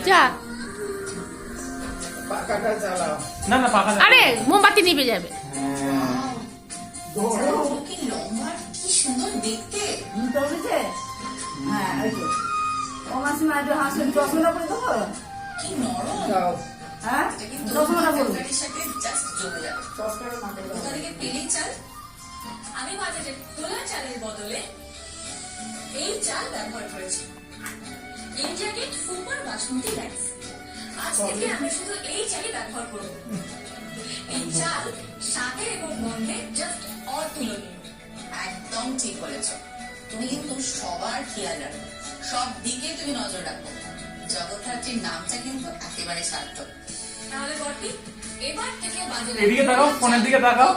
যা পাখাটা চালাও। না না পাখা আরে মোমবাতি নিভে যাবে। কি সুন্দর দেখতে। হ্যাঁ ওই তো ও মাসিমা একটু হাসেন চশমাটা পরে দেবো কি নরম। দাও। হ্যাঁ এটা কিন্তু চশমাটা পরবো তরকারির সাথে জাস্ট জমে যাবে। চশমাটা মাথায় দেবো। কোথা থেকে পেলি চাল? আমি বাজারে খোলা চালের বদলে এই চাল ব্যবহার করেছি। India Gate super basmati rice. আজ থেকে আমি শুধু এই চালই ব্যবহার করব। এই চাল স্বাদে এবং গন্ধে জাস্ট অতুলনীয়। একদম ঠিক বলেছ। তুমি কিন্তু সবার খেয়াল রাখো, সব দিকে তুমি নজর রাখো। জগদ্ধাত্রীর নামটা কিন্তু একেবারে সার্থক। তাহলে বটি এবার থেকে বাজারে এদিকে তাকাও, ফোনের দিকে তাকাও।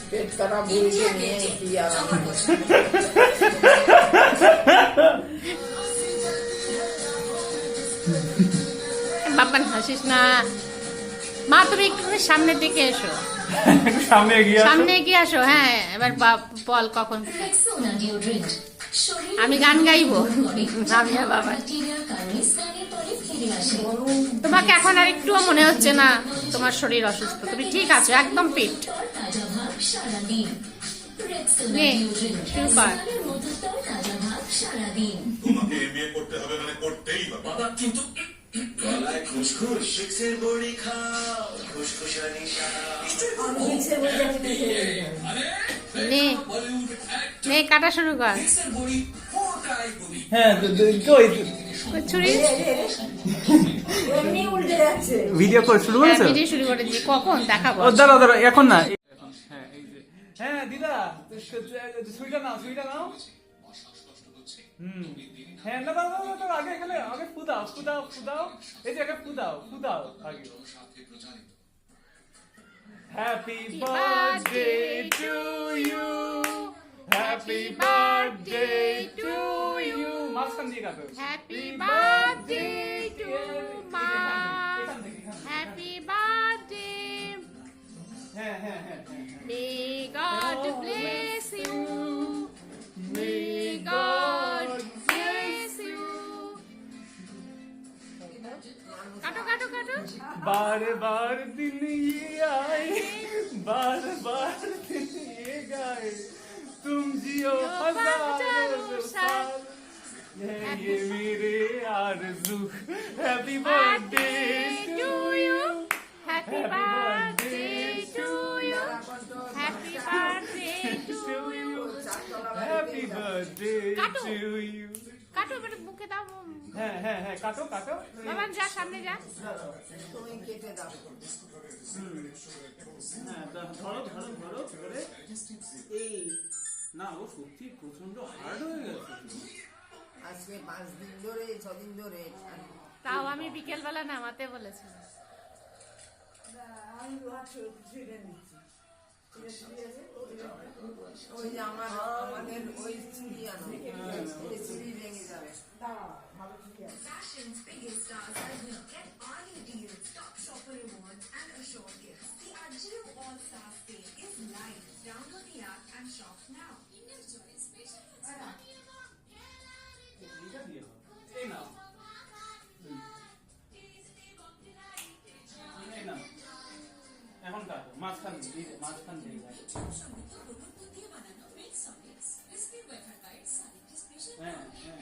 পেট কাটা বুড়িকে নিয়ে কি আর আমার পছন্দ। বাবান হাসিস না মা, তুমি একটু সামনের দিকে এসো, একটু সামনে এগিয়ে আসো। সামনে এগিয়ে আসো। হ্যাঁ এবার বল কখন রেক্সোনা ডিওড্রেন্ট শরীর আমি গান গাইবো। আমি আর বাবা ব্যাকটেরিয়ার কারণে স্নানের পরে ফিরে আসে। তোমাকে এখন আর একটুও মনে হচ্ছে না তোমার শরীর অসুস্থ, তুমি ঠিক আছো, একদম ফিট। তাজা ভাব সারাদিন। রেক্সোনা নে, ডিওড্রেন্ট শুরু কর। স্নানের মতো তাজা ভাব সারাদিন। তোমাকে এমএ করতে হবে মানে করতেই হবে। বাবা কিন্তু গলায় খুশখুশ শিক্সের বড়ি খাও খুশখুশানি সারা আমি মিক্সের বই জানি না নে নে কাটা শুরু কর। শিক্সের বড়ি পুরোটাই বড়ি। হ্যাঁ ওই ছুরি এমনি উল্টে যাচ্ছে ভিডিও কল শুরু করেছো? ভিডিও শুরু করে দিই, কখন দেখাবো? ও দাঁড়াও দাঁড়াও, এখন না। হ্যাঁ এই যে, হ্যাঁ দিদা সুইটা নাও, সুইটা নাও। হ্যাঁ না দাও দাও দাও, আগে এখানে আগে ফুদাও ফুদাও ফুদাও, এই যে আগে ফুদাও ফুদাও আগে। Happy birthday to you, happy birthday to you. মাঝখান দিয়ে কাটো। হ্যাপি বার্থডে টু মা, হ্যাপি বার্থডে, হ্যাঁ হ্যাঁ হ্যাঁ may God bless you, may God bless you. কাটো কাটো কাটো। बार बार दिन ये आए, बार बार दिन ये गाए, तुम जियो हजारों साल, ये मेरे आरज़ू। Happy birthday to you, Happy birthday to you, happy birthday to you. Happy birthday काटो। To you. কাটো এবারে মুখে দাও। হ্যাঁ হ্যাঁ হ্যাঁ কাটো কাটো। বাবা যা সামনে যা। তুমি কেটে দাও হ্যাঁ ধরো ধরো ধরো ধরে এই না, ও সত্যি প্রচন্ড হার্ড হয়ে গেছে। আজকে 5 দিন ধরে 6 দিন ধরে তাও আমি বিকেল বেলা নামাতে বলেছি। আমি ছিঁড়ে নিচ্ছি ওই যে আমাদের ওই চুড়ি আনো ওই চুড়ি ভেঙে যাবে ভালো চুড়ি আছে Fashion's biggest stars are here. Get early deals, top shopper rewards, and assured gifts. The Ajio All Stars Sale is live. Download the app and shop now. India's Choice Special. এই নাও এই নাও, এখন কাটো মাঝখান দিয়ে, মাঝখান দিয়ে হ্যাঁ হ্যাঁ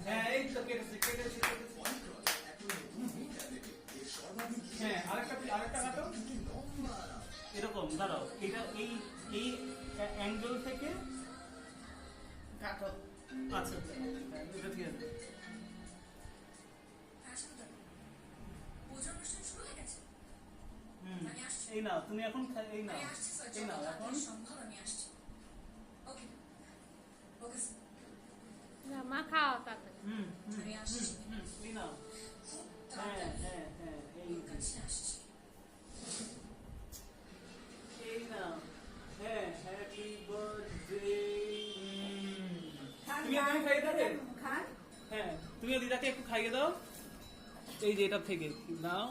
হ্যাঁ এই তো কেটেছি কেটেছি কেটেছি। হ্যাঁ আরেকটা আরেকটা কাটো এরকম, দাঁড়াও এটা এই এই অ্যাঙ্গেল থেকে কাটো আচ্ছা এটা ঠিক আছে। পুজোর অনুষ্ঠান শুরু হয়ে গেছে। এই নাও তুমি এখন এই নাও, এই নাও এখন। সম্ভব আমি আসছি। ওকে ওকে না মা খাও তাড়াতাড়ি। আমি আসছি। এই নাও। হ্যাঁ হ্যাঁ হ্যাঁ এই কাছে আসছি। এই নাও। হ্যাঁ হ্যাপি বার্থডে। তুমি খাইয়ে দেবে? খান হ্যাঁ তুমিও দিদাকে একটু খাইয়ে দাও, এই যে এটা থেকে নাও।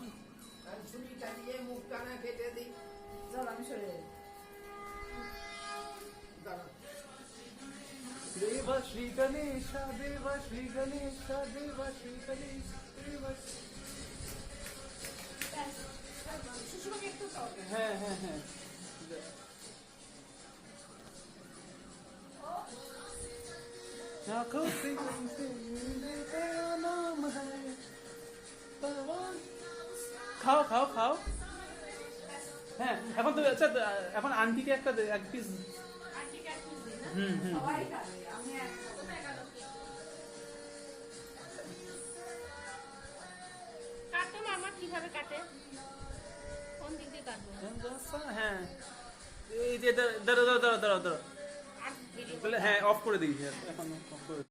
আর ছুরিটা দিয়ে মুখটা না কেটে দিই। চল আমি সরে যাই। দাঁড়া। দেবা শ্রী গণেশ দেবা শ্রী গণেশ দেবা শ্রী গণেশ দেবা শিশুকে একটু তো হ্যাঁ হ্যাঁ হ্যাঁ आँखों से तेरा नाम है पवन। খাও খাও খাও হ্যাঁ এখন তো আচ্ছা এখন আন্টিকে একটা এক পিস হুম হুম সবাই খাবে, আমি এক কাটো মামা, কিভাবে কাটে? কোন দিক দিয়ে কাটবো? হ্যাঁ এই যে দাঁড়াও দাঁড়াও দাঁড়াও দাঁড়াও আর ভিডিও হ্যাঁ অফ করে দিয়েছি এখন অফ করে